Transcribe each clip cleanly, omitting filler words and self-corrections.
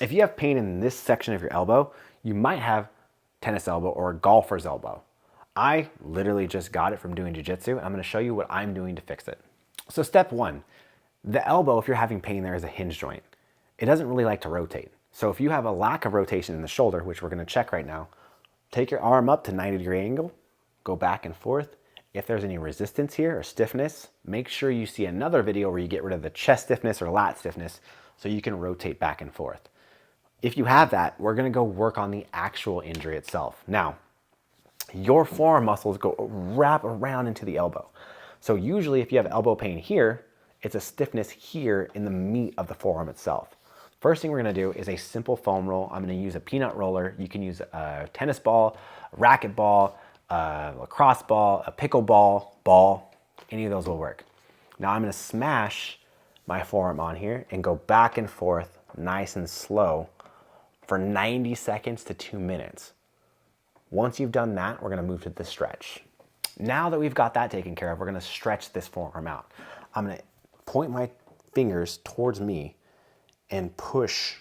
If you have pain in this section of your elbow, you might have tennis elbow or golfer's elbow. I literally just got it from doing jiu-jitsu. I'm gonna show you what I'm doing to fix it. So step one, the elbow, if you're having pain there, is a hinge joint. It doesn't really like to rotate. So if you have a lack of rotation in the shoulder, which we're gonna check right now, take your arm up to 90-degree angle, go back and forth. If there's any resistance here or stiffness, make sure you see another video where you get rid of the chest stiffness or lat stiffness so you can rotate back and forth. If you have that, we're gonna go work on the actual injury itself. Now, your forearm muscles go wrap around into the elbow. So usually if you have elbow pain here, it's a stiffness here in the meat of the forearm itself. First thing we're gonna do is a simple foam roll. I'm gonna use a peanut roller. You can use a tennis ball, a racket ball, a lacrosse ball, a pickleball ball, any of those will work. Now I'm gonna smash my forearm on here and go back and forth nice and slow for 90 seconds to 2 minutes. Once you've done that, we're gonna move to the stretch. Now that we've got that taken care of, we're gonna stretch this forearm out. I'm gonna point my fingers towards me and push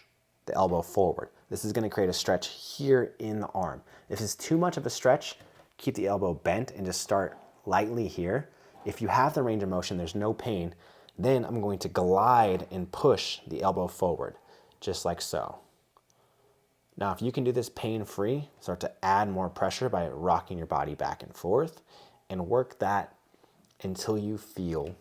the elbow forward. This is gonna create a stretch here in the arm. If it's too much of a stretch, keep the elbow bent and just start lightly here. If you have the range of motion, there's no pain, then I'm going to glide and push the elbow forward, just like so. Now, if you can do this pain-free, start to add more pressure by rocking your body back and forth and work that until you feel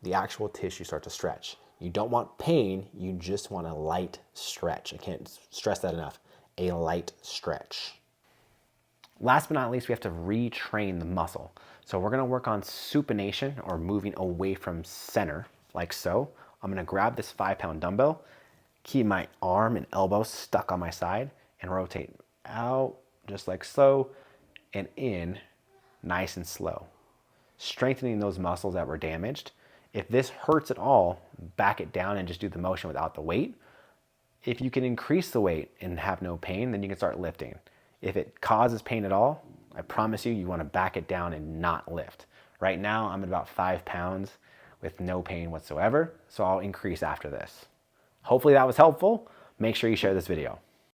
the actual tissue start to stretch. You don't want pain, you just want a light stretch. I can't stress that enough, a light stretch. Last but not least, we have to retrain the muscle. So we're gonna work on supination or moving away from center, like so. I'm gonna grab this 5-pound dumbbell, keep my arm and elbow stuck on my side and rotate out just like so and in nice and slow. Strengthening those muscles that were damaged. If this hurts at all, back it down and just do the motion without the weight. If you can increase the weight and have no pain, then you can start lifting. If it causes pain at all, I promise you, you wanna back it down and not lift. Right now, I'm at about 5 pounds with no pain whatsoever, so I'll increase after this. Hopefully that was helpful. Make sure you share this video.